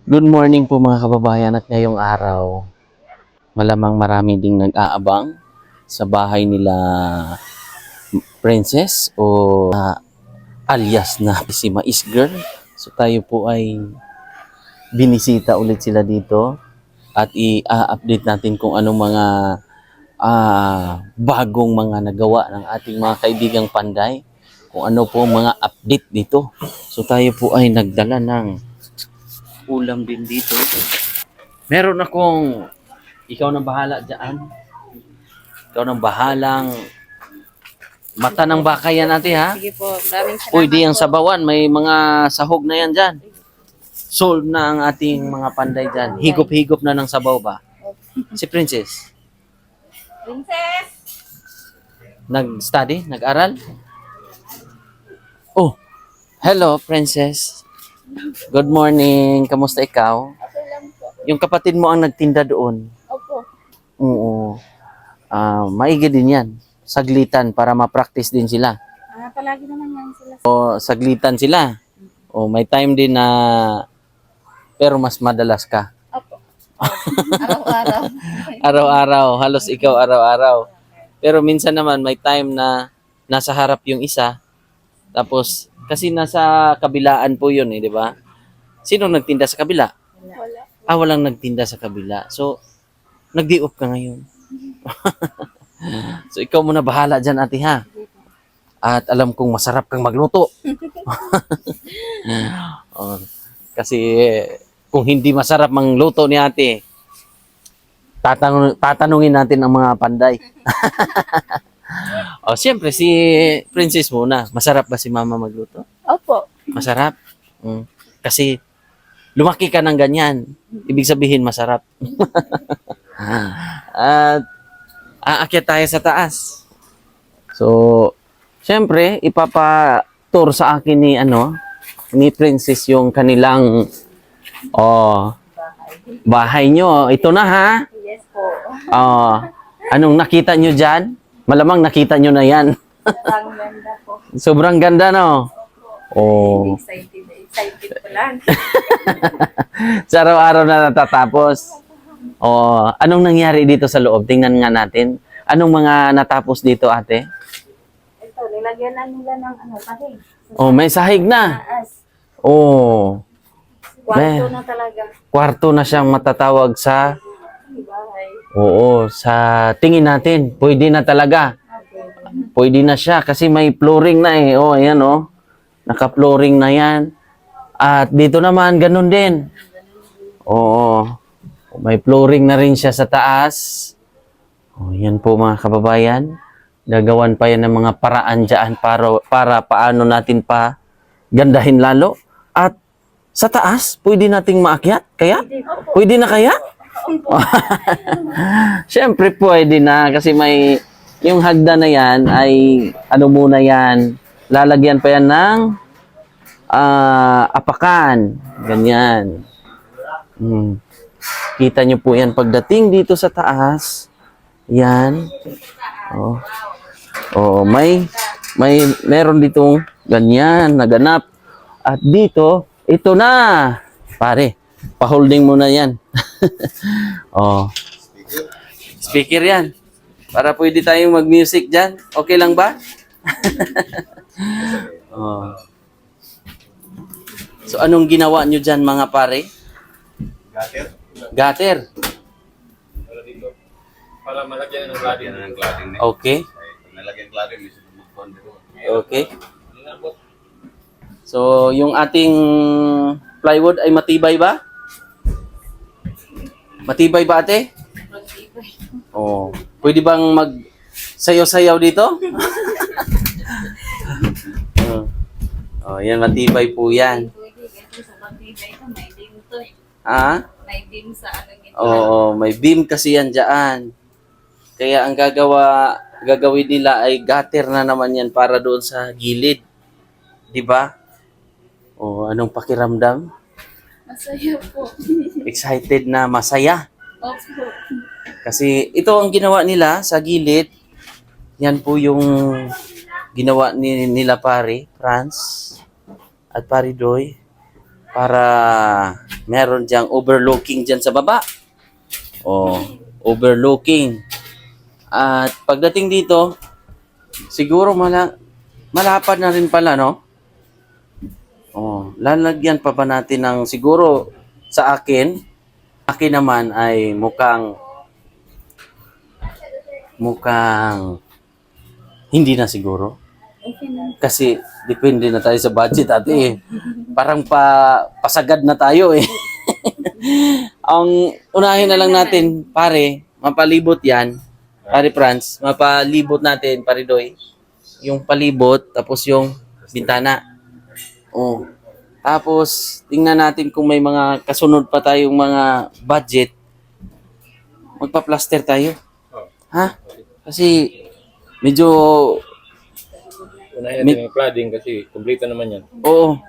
Good morning po mga kababayan, at ngayong araw malamang marami ding nag-aabang sa bahay nila Princess o alias na si Mais Girl. So tayo po ay binisita ulit sila dito at i-update natin kung anong mga bagong mga nagawa ng ating mga kaibigang Panday, kung ano po mga update dito. So tayo po ay nagdala ng ulam din dito. Meron akong, ikaw nang bahala dyan. Ikaw nang bahalang mata ng baka yan natin, ha? Sige po, maraming salamat Pwede yung po. sabawan, may mga sahog na yan dyan. Solve na ang ating mga Panday dyan. Higop-higop na ng sabaw ba? Si Princess, Princess! nag-study? Nag-aral? Oh, hello Princess. Good morning. Kamusta ikaw? Okay lang po. Yung kapatid mo ang nagtinda doon. Opo. Oo. Maigi din yan. Saglitan para ma-practice din sila. Palagi naman yan sila. O saglitan sila. O may time din na pero mas madalas ka. Opo. Araw-araw. Araw-araw, halos ikaw araw-araw. Pero minsan naman may time na nasa harap yung isa. Tapos kasi nasa kabilaan po 'yun, di ba? Sino nagtinda sa kabila? Wala. Walang nagtinda sa kabila. So nagdi off ka ngayon. So ikaw muna bahala diyan, ate, ha. At alam kong masarap kang magluto. Oh, kasi kung hindi masarap mangluto ni ate, tatanungin natin ang mga Panday. Siyempre si Princess muna. Masarap ba si mama magluto? Opo. Masarap. Kasi lumaki ka ng ganyan. Ibig sabihin masarap. At aakyat tayo sa taas. So, siyempre, ipapa-tour sa akin ni Princess yung kanilang bahay nyo. Ito na, ha? Yes po. Anong nakita nyo dyan? Malamang nakita nyo na yan. Ang ganda po. Sobrang ganda, no? Excited po lang. Sa araw-araw na natatapos. Anong nangyari dito sa loob? Tingnan nga natin. Anong mga natapos dito, ate? Ito, nilagyan na nila ng sahig. May sahig na. Taas. May- Kwarto na talaga. Kwarto na siyang matatawag sa Bahay. sa tingin natin. Pwede na talaga. Pwede na siya kasi may flooring na eh. Ayan naka-flooring na yan. At dito naman, ganun din. May flooring na rin siya sa taas. Yan po mga kababayan. Gagawan pa yan ng mga paraan dyan para paano natin pa gandahin lalo. At sa taas, pwede nating maakyat? Kaya? Pwede na kaya? Siyempre pwede na kasi may yung hagdan na yan ay muna yan, lalagyan pa yan ng apakan, ganyan. Kita nyo po yan pagdating dito sa taas. Yan. Meron ditong ganyan naganap. At dito, ito na. Pare, pa-holding mo na yan. Speaker yan. Para pwede tayong mag-music dyan. Okay lang ba? So, anong ginawa nyo dyan, mga pare? Gutter. Para malagyan ng cladding. Okay. Nalagyan cladding, may sumugpon dito. Okay. So, yung ating plywood ay matibay ba? Matibay ba, ate? Pwede bang mag-sayaw-sayaw dito? Yan, matibay po yan. Pwede kasi sa pagtibay ito, may beam to eh. May beam sa May beam kasi yan dyan. Kaya ang gagawin nila ay gutter na naman yan para doon sa gilid. Di ba? Anong pakiramdam? Masaya po. Excited na masaya. Opo. Kasi ito ang ginawa nila sa gilid. Yan po yung ginawa nila pare, Franz at pare Doy. para meron diyang overlooking dyan sa baba. Oh, overlooking. At pagdating dito, siguro malapad na rin pala, no? Oh, lalagyan pa ba natin ng siguro sa akin naman ay mukhang hindi na siguro. Okay na. Kasi depende na tayo sa budget ate eh. Parang pasagad na tayo eh. Ang unahin na lang natin, pare, mapalibot yan. Pare Franz, mapalibot natin, pare Doy. Yung palibot, tapos yung bintana. Oh. Tapos, tingnan natin kung may mga kasunod pa tayong mga budget. Magpa-plaster tayo. Ha? Kasi, medyo, Unahin natin yung cladding kasi kumpleto naman yan. oo.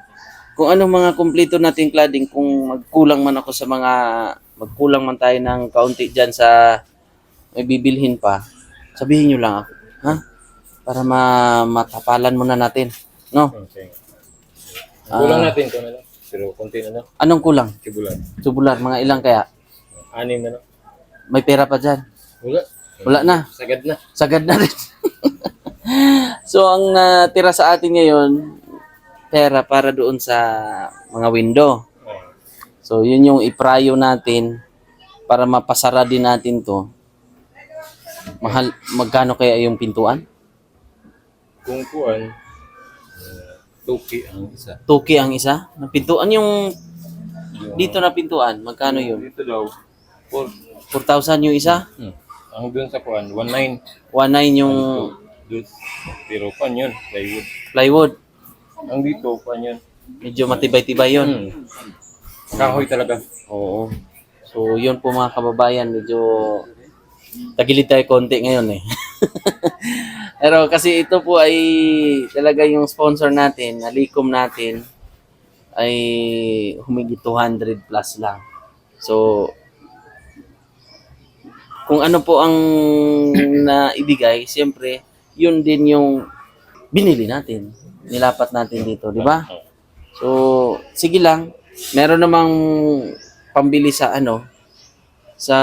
Kung ano mga kumpleto nating cladding, kung magkulang man man tayo ng kaunti dyan sa may bibilhin pa, sabihin nyo lang ako. Ha? Para matapalan muna natin. No? Okay. Kulang natin ito na lang. Pero konti na lang. Anong kulang? Sibulan. Tubular, mga ilang kaya? 6 na lang. May pera pa dyan? Wala. Wala na. Sagad na. Sagad na rin. So, ang tira sa atin ngayon, pera para doon sa mga window. So, yun yung iprayo natin para mapasara din natin to. Magkano kaya yung pintuan? Kung kuan, tuki ang isa. Tuki ang isa? Na pintuan yung dito na pintuan, magkano yun? Dito daw, 4,000 yung isa? ang dun sa kuan, 1.9. 1,900 yung Dun, pero kuan yun, plywood. plywood. Ang dito, kuan yun. Medyo matibay-tibay yun. Kahoy talaga. Oo. So, yun po mga kababayan, medyo tagilid tayo konti ngayon eh. Pero kasi ito po ay talaga yung sponsor natin, nalikom natin, ay humigit 200 plus lang. So, kung ano po ang naibigay, siyempre, yun din yung binili natin. Nilapat natin dito, di ba? So, sige lang. Meron namang pambili sa sa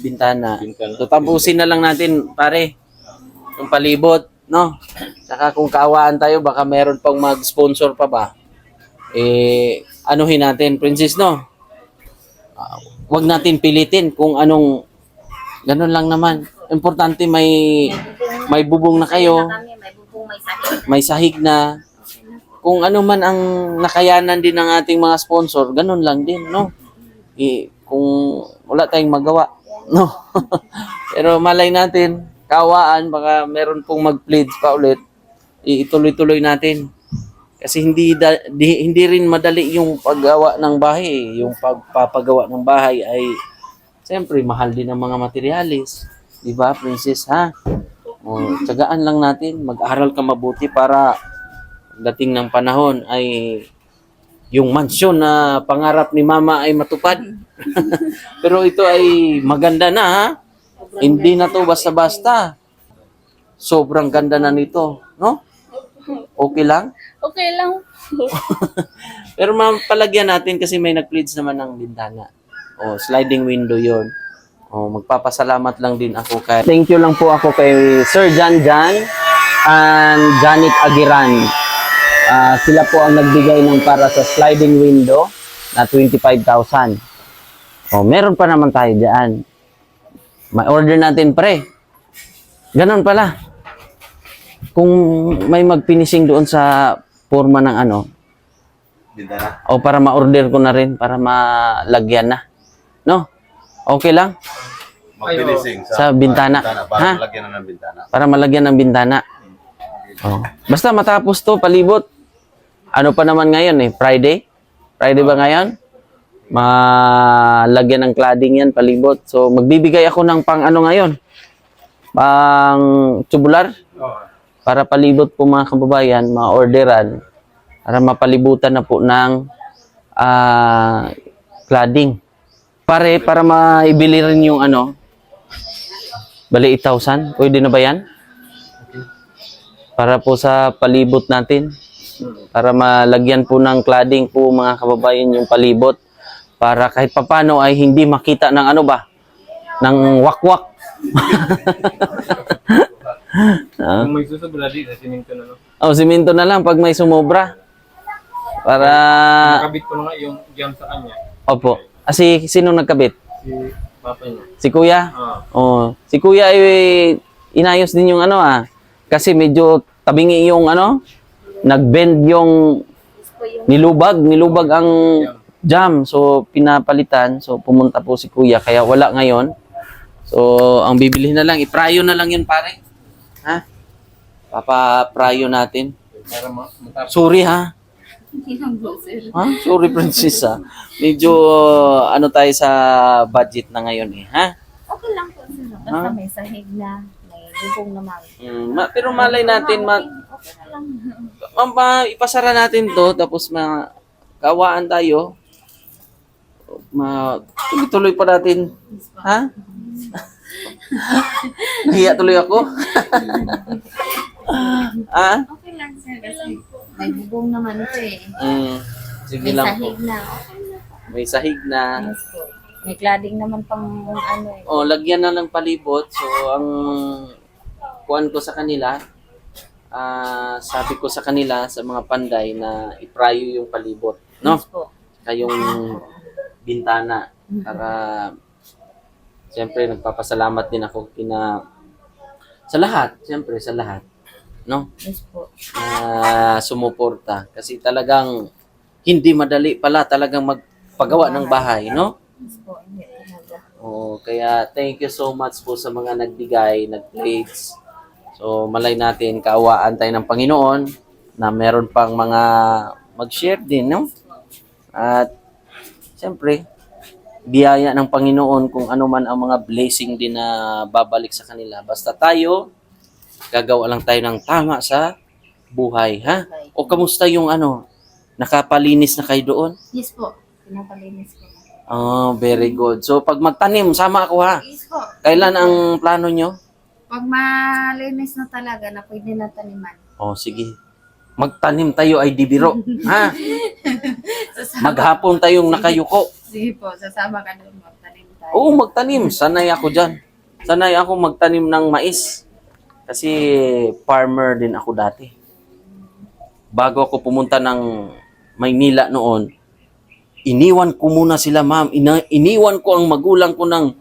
bintana. So, tapusin na lang natin, pare. Yung palibot, no? Saka kung kaawaan tayo, baka meron pang mag-sponsor pa ba? Anuhin natin, Princess, no? Wag natin pilitin kung anong ganun lang naman. Importante may bubong na kayo, Kami, may bubong, may sahig. may sahig na. Kung ano man ang nakayanan din ng ating mga sponsor, ganun lang din, no? Kung wala tayong magawa, no? Pero malay natin, kaawaan, baka meron pong mag-pledge pa ulit, ituloy-tuloy natin. Kasi hindi rin madali yung paggawa ng bahay. Yung pagpapagawa ng bahay ay siyempre mahal din ang mga materialis. Di ba, Princess, ha? O, tsagaan lang natin. Mag-aral ka mabuti para dating ng panahon ay yung mansyon na pangarap ni Mama ay matupad. Pero ito ay maganda na, ha? Hindi na to basta-basta. Sobrang ganda na nito, no? Okay lang? Okay lang. Pero palagyan natin kasi may nag-pledge naman ng bintana. O, sliding window yon. O, magpapasalamat lang din ako kay... Thank you lang po ako kay Sir Jan and Janet Agiran. Sila po ang nagbigay ng para sa sliding window na 25,000. O, meron pa naman tayo dyan. May order natin, pre. Ganon pala. Kung may mag-finishing doon sa forma ng Bintana. o para ma-order ko na rin para malagyan na. No? Okay lang? Mag-finishing Sa bintana. Para Ha? malagyan na ng bintana. Para malagyan ng bintana. Oh. Basta matapos to, palibot. Ano pa naman ngayon eh? Friday? Friday ba ngayon? Malagyan ng cladding yan, palibot. So, magbibigay ako ng pang ngayon? Pang tubular? Para palibot po mga kababayan, mga orderan. Para mapalibutan na po ng cladding. Para maibili rin yung bali 8,000. Pwede na ba yan? Para po sa palibot natin. para malagyan po ng cladding po mga kababayan yung palibot para kahit papano ay hindi makita ng ano ba, ng wakwak. Kung may susobra di, sa siminto na, no? Oh, simento na lang pag may sumobra. Para, Nakabit ko na nga yung jam sa kanya. opo. Sino nagkabit? Si papa niya. Si kuya? Oh, si kuya ay inayos din yung ano kasi medyo tabingi yung ano, nagbend yung nilubag ang jam. So pinapalitan. So pumunta po si kuya kaya wala ngayon. So ang bibili na lang, iprayo na lang yun pare. Ha? Papaprayo natin. Para matapos. Sorry ha. Hindi lang po, sir. Ha? Sorry princess ha. Medyo ano tayo sa budget na ngayon ha. Okay lang po, sir. Basta may sahig na, may lubong naman. Pero malay natin Okay na lang. ipasara natin to tapos kawaan tayo. Tuloy pa natin. Ha? Nahiya tuloy ako. Ha? Okay lang, sir. Kasi may lubong naman ito eh. Sige May lang po. sahig na. Okay na. May sahig na. Yes po. May cladding naman pang ano eh. Oh, lagyan na ng palibot. So, ang kuan ko sa kanila, sabi ko sa kanila, sa mga panday, na iprayo yung palibot. No? Yes po. Kayong bintana. Para, siyempre, nagpapasalamat din ako sa lahat. Siyempre, sa lahat. No? Yes po. Sumuporta. Kasi talagang, hindi madali pala talagang magpagawa ng bahay. No? Yes po. Hindi talaga. Oh, kaya thank you so much po sa mga nagbigay, nag-plates. So, malay natin, kaawaan tayo ng Panginoon na meron pang mga mag-share din, no? At, siyempre, biyaya ng Panginoon kung ano man ang mga blessing din na babalik sa kanila. Basta tayo, gagawa lang tayo ng tama sa buhay, ha? O kamusta yung nakapalinis na kayo doon? Yes po. Pinapalinis ko. Oh, very good. So, pag magtanim, sama ako ha. Yes po. Kailan ang plano nyo? Pag malinis na talaga na pwede na taniman. Oh, sige. Magtanim tayo ay dibiro. Ha? Maghapon tayong nakayuko. Sige po, sasama ka doon magtanim tayo. Oo, magtanim. Sanay ako dyan. Sanay ako magtanim ng mais. Kasi farmer din ako dati. Bago ako pumunta ng Maynila noon, iniwan ko muna sila, ma'am. Iniwan ko ang magulang ko ng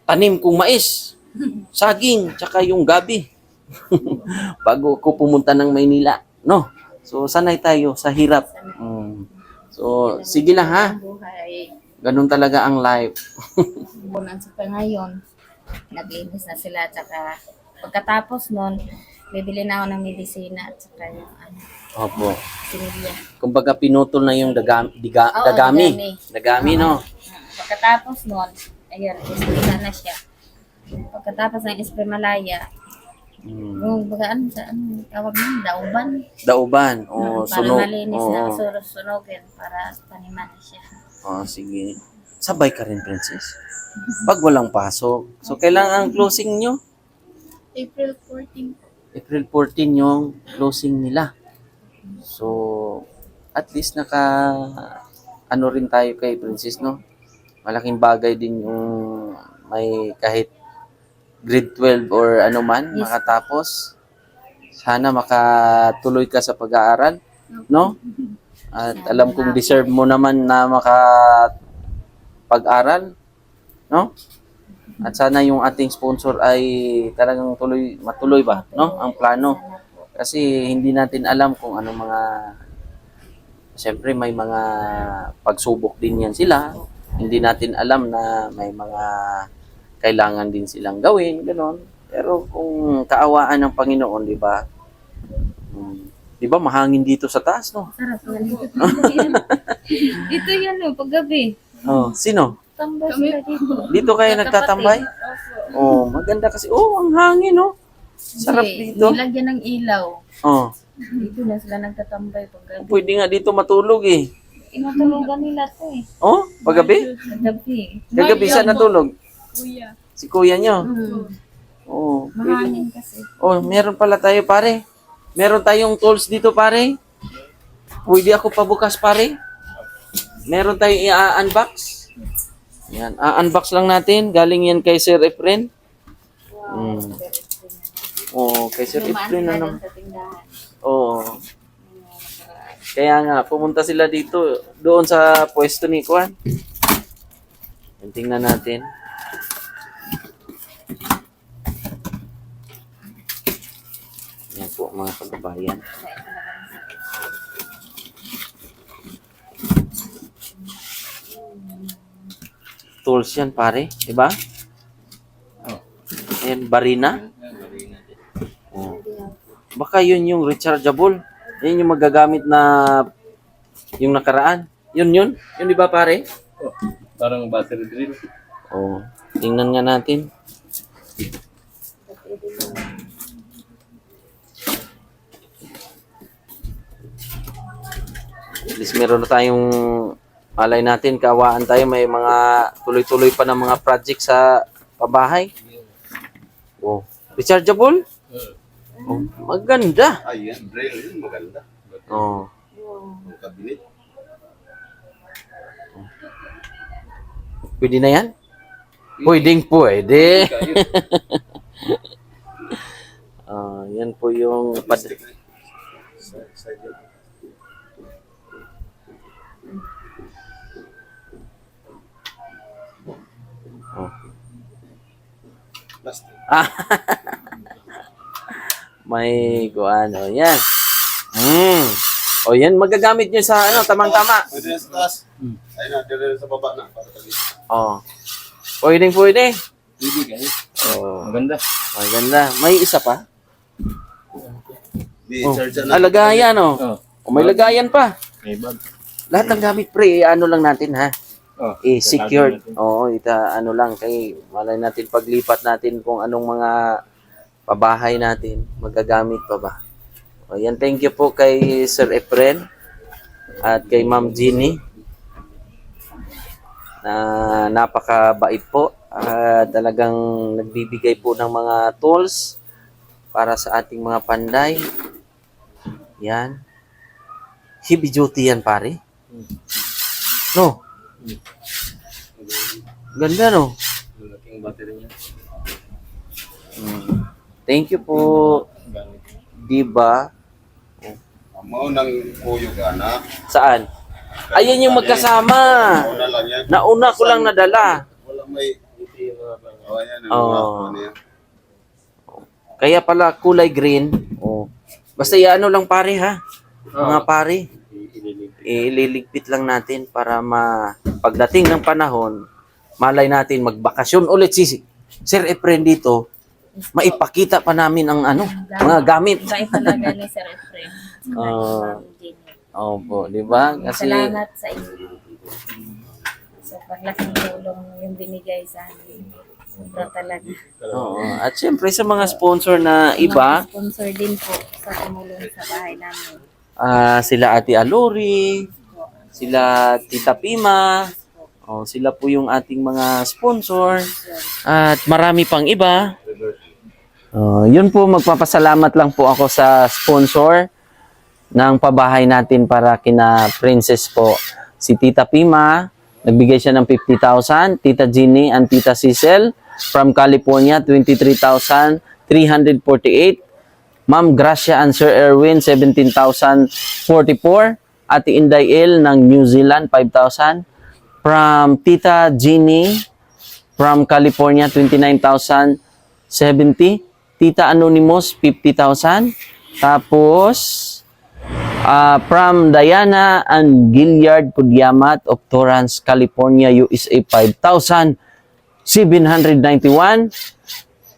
tanim kong mais, saging, tsaka yung gabi. Bago ko pumunta ng Maynila. No? So, sanay tayo sa hirap. So, sige lang ha. Ang buhay. Ganun talaga ang life. Bunan sa pa ngayon, naglinis na sila. Tsaka pagkatapos nun, bibili na ako ng medisina at saka yung Opo. sinilya. Kumbaga pinutol na yung dagami. Dagami, no? Pagkatapos nun, ayun, ispira na siya. Pagkatapos ng Esprimalaya, yung baga tawag nun, dauban. Dauban. O, Para sunog. malinis na sunugin para taniman na siya. O, sige. Sabay ka rin, princess. Pag walang pasok. So, kailan ang closing nyo? April 14. April 14 yung closing nila. So, at least rin tayo kay princess, no? Malaking bagay din yung may kahit grade 12 or ano man, Yes. makatapos. Sana makatuloy ka sa pag-aaral, no? At alam kong deserve mo naman na makapag-aral, no? At sana yung ating sponsor ay talagang matuloy ba, no? Ang plano. Kasi hindi natin alam kung ano siyempre may mga pagsubok din yan sila. Hindi natin alam na may mga kailangan din silang gawin, gano'n. Pero kung kaawaan ng Panginoon, di ba? Di ba mahangin dito sa taas, no? Sarap nga dito. Dito yan paggabi. Oh, sino? Tambay sila dito. Dito kayo nagtatambay? Oh, maganda kasi. Oh, ang hangin, no? Sarap dito. Nilagyan ng ilaw. Oh, Dito na sila nagtatambay paggabi. pwede nga dito matulog eh. Inatulugan nila to eh. Oh, paggabi? Paggabi. Kagabi saan natulog? Kuya. Si kuya nyo? Oh, Mahangin kasi. oh, meron pala tayo pare. Meron tayong tools dito, pare. Pwede ako pabukas, pare. Meron tayong i-unbox. Yan, unbox lang natin. Galing yan kay Sir Efren. Wow. Mm. Oh, kay Sir Lumaan Efren sila ano. doon sa tindahan. Oo. Kaya nga, pumunta sila dito, doon sa pwesto ni Kwan. Tingnan natin. Yan po, mga kababayan. Tools yan, pare. Diba? Ayan, barina. Oh. Baka yun yung rechargeable. Yan yung magagamit na yung nakaraan. Yun. Yun di ba, pare? Oh, parang battery drill. Oh, tingnan nga natin. At least meron na tayong malay natin, kawaan tayo, may mga tuloy-tuloy pa ng mga project sa pabahay. Oh, rechargeable? Oh, maganda. Ay, yan. Drill yun. Maganda. Oh. Ang cabinet. Pwede na yan? Pwede. Yan po yung Plastic na. Side yun. Oh. Plastic. May ano, yan. O yan, magagamit nyo sa ano, tamang-tama. Pwede na sa taas. Ayun na, dire sa baba na. Para talis. Oh. Pwede. Pwede guys. Oh, Maganda. maganda. May isa pa? Di, Oh, charger na. lagayan, oh. Oh, O, may lagayan pa. may bag. Lahat ng gamit, pre, ano lang natin, ha? Oh, Secured. natin. Oo, ano lang, kay malay natin paglipat natin kung anong mga pabahay natin, magagamit pa ba. O, yan, thank you po kay Sir Efren at kay Ma'am Jeannie na napakabait po at talagang nagbibigay po ng mga tools para sa ating mga panday. Yan. Heavy duty yan, pare. No? Ganda, no? Malaking battery niya. Thank you po, Gamit. diba? Ang maunang kuyog, anak. Saan? Ayan yung magkasama. Mauna lang yan. Nauna ko lang nadala. Wala may... Oh, ayan. Oh. Ano yan. Kaya pala kulay green. Oh. Basta ano lang, pare, ha? Mga pare. Ililigpit lang natin para pagdating ng panahon, malay natin magbakasyon ulit si Sir Efren dito, maipakita pa namin ang mga gamit. Iba talaga ni Sir Efren. Opo, di ba? Kasi Salamat sa inyo. Sa paglaking tulong yung binigay sa amin. Sobra talaga. oo. At syempre sa mga sponsor na iba, Mga sponsor din po sa tumulong sa bahay namin. sila Ate Alori, sila Tita Pima, sila po yung ating mga sponsor at marami pang iba. Yun po, magpapasalamat lang po ako sa sponsor ng pabahay natin para kina Princess po. Si Tita Pima, nagbigay siya ng 50,000. Tita Jeannie and Tita Cecil from California, 23,348. Ma'am Gracia and Sir Erwin, 17,044. Ate Inday El ng New Zealand, 5,000. From Tita Jeannie from California, 29,070. Tita Anonymous, 50,000. Tapos, from Diana and Gilliard Kudyamat of Torrance, California, USA, 5,791.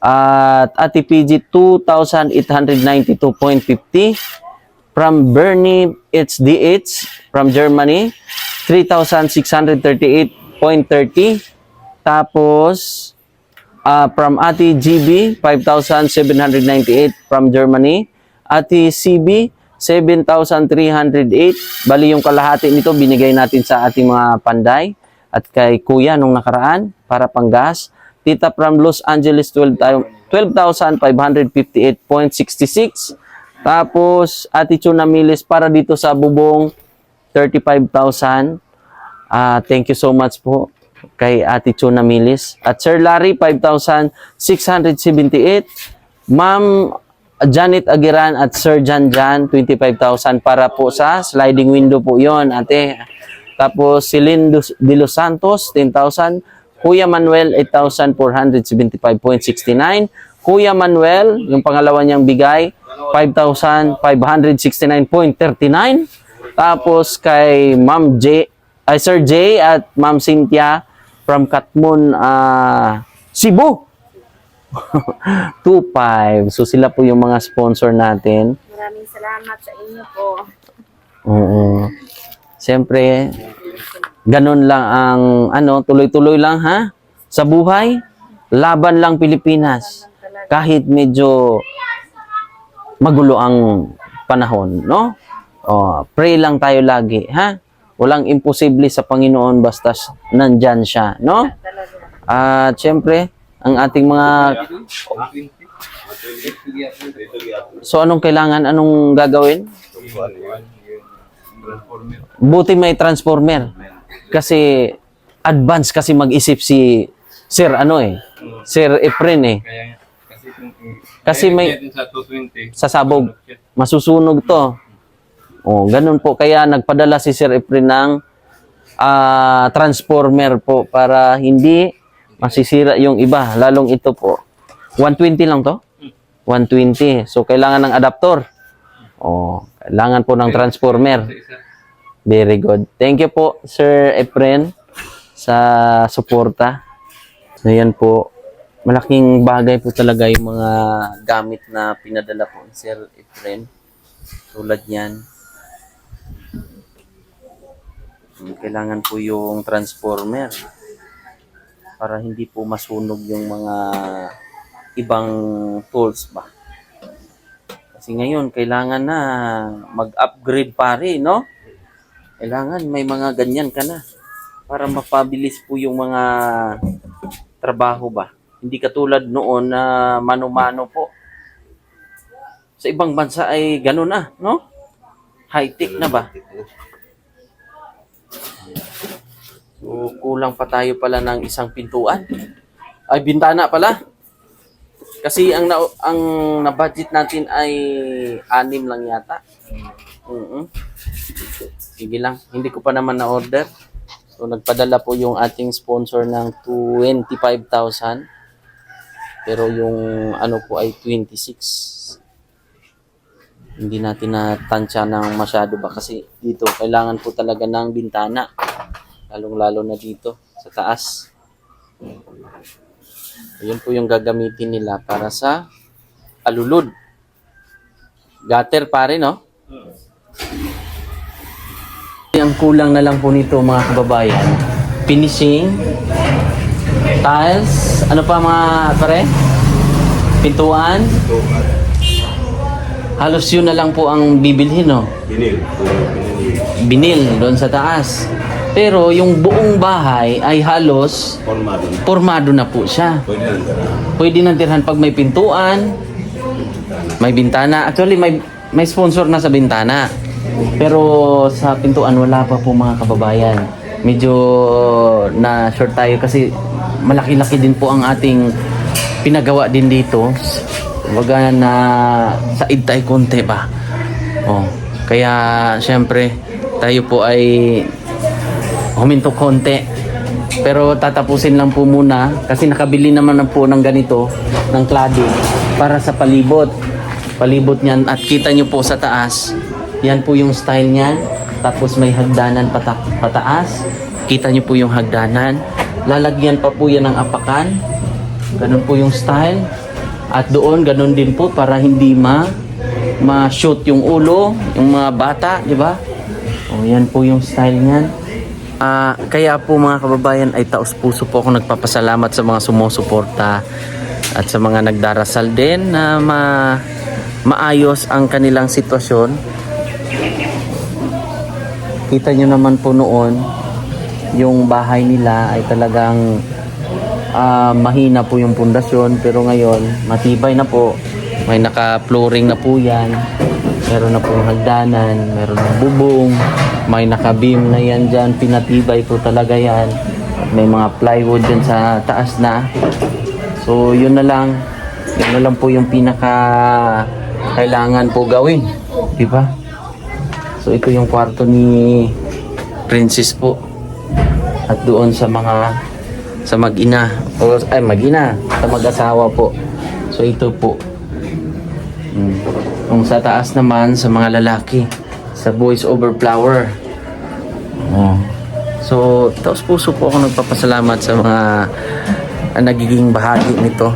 At Ate PG, 2,892.50. From Bernie HDH from Germany, 3,638.30. Tapos, from Ate GB, 5,798 from Germany. Ate CB, 7,308. Bali yung kalahati nito binigay natin sa ating mga panday at kay Kuya nung nakaraan para panggas. Tita from Los Angeles, 12,558.66. Tapos, Ate Chuna Milis para dito sa bubong, 35,000. Thank you so much po kay Ate Chuna Milis. At Sir Larry, 5,678. Ma'am Janet Agiran at Sir Jan Jan, 25,000 para po sa sliding window po yon, ate. Tapos, Celine De Los Santos, 10,000. Kuya Manuel, 8,475.69. Kuya Manuel, yung pangalawa niyang bigay, 5,569.39. Tapos kay Ma'am J, Sir J at Ma'am Cynthia from Katmon, Cebu. 2,500. So sila po yung mga sponsor natin. Maraming salamat sa inyo po. Oo. Siyempre, ganun lang ang tuloy-tuloy lang ha. Sa buhay, laban lang Pilipinas. Kahit medyo magulo ang panahon, no? Pray lang tayo lagi, ha? Walang imposible sa Panginoon basta nandyan siya, no? At syempre, ang ating mga... So, anong kailangan? Anong gagawin? Buti may transformer. Kasi, advance kasi mag-isip si Sir Sir Efren Kasi may sasabog, masusunog to. Ganun po. Kaya nagpadala si Sir Efren ng transformer po para hindi masisira yung iba. Lalong ito po. 120 lang to? 120. So, kailangan ng adaptor. Kailangan po ng transformer. Very good. Thank you po, Sir Efren, sa suporta. So, yan po. Malaking bagay po talaga yung mga gamit na pinadala po ni Sir Efren. Tulad yan. Kailangan po yung transformer para hindi po masunog yung mga ibang tools ba. Kasi ngayon, kailangan na mag-upgrade pare, no? Kailangan may mga ganyan ka na para mapabilis po yung mga trabaho ba. Hindi katulad noon na mano-mano po. Sa ibang bansa ay gano'n na, no? High-tech na ba? So, kulang pa tayo pala ng isang pintuan. Ay, bintana pala. Kasi ang na-budget natin ay 6 lang yata. Sige lang, hindi ko pa naman na-order. So, nagpadala po yung ating sponsor ng 25,000. Pero yung po ay 26. Hindi natin natansya ng masyado ba kasi dito kailangan po talaga ng bintana. Lalong-lalo na dito sa taas. Ayun po yung gagamitin nila para sa alulod. Gutter pare, no? Ang kulang na lang po nito mga kababayan. Finishing. Tiles. Ano pa mga pare? Pintuan. Halos yun na lang po ang bibilhin, no? Binil doon sa taas. Pero yung buong bahay ay halos formado na po siya. Pwede nang tirhan pag may pintuan, may bintana. Actually, may sponsor na sa bintana. Pero sa pintuan, wala pa po mga kababayan. Medyo na-short tayo kasi malaki-laki din po ang ating pinagawa din dito. Baga na sa idtay konti ba. Kaya syempre tayo po ay huminto konti. Pero tatapusin lang po muna kasi nakabili naman na po ng ganito, ng cladding para sa palibot. Palibot niyan at kita nyo po sa taas. Yan po yung style niyan. Tapos may hagdanan pataas. Kita nyo po yung hagdanan. Lalagyan pa po yan ng apakan. Ganun po yung style. At doon, ganun din po para hindi ma-shoot yung ulo, yung mga bata, di ba? Yan po yung style niyan. Kaya po mga kababayan ay taos puso po ako nagpapasalamat sa mga sumusuporta at sa mga nagdarasal din na maayos ang kanilang sitwasyon. Kita nyo naman po noon, yung bahay nila ay talagang mahina po yung pundasyon pero ngayon matibay na po. May naka-flooring na po yan. Meron na pong hagdanan, meron ng bubong, may naka-beam na yan dyan, pinatibay po talaga yan. At may mga plywood dyan sa taas na. So yun na lang po yung pinaka kailangan po gawin. Di ba? So ito yung kwarto ni Princess po. At doon sa mag-ina, sa mag-asawa po. So ito po. Kung sa taas naman sa mga lalaki, sa boys over flower. So taos puso po ako nagpapasalamat sa mga nagiging bahagi nito.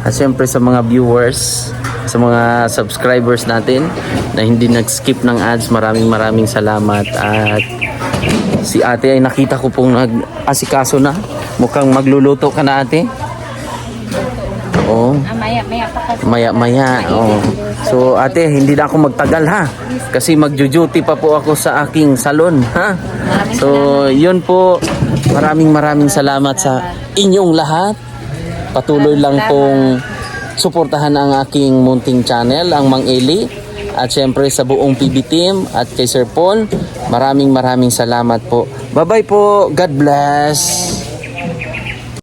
At siyempre sa mga viewers, sa mga subscribers natin na hindi nag-skip ng ads, maraming salamat. At si ate ay nakita ko pong nag-asikaso na. Mukhang magluluto ka na, ate. Oo. Maya pa kasi. Maya. Oo. So ate, hindi na ako magtagal ha. Kasi magjo-duty pa po ako sa aking salon ha. So yun po. Maraming salamat sa inyong lahat. Patuloy lang pong suportahan ang aking munting channel, ang Mang Eli. At syempre sa buong PB team at kay Sir Paul. Maraming salamat po. Bye-bye po. God bless.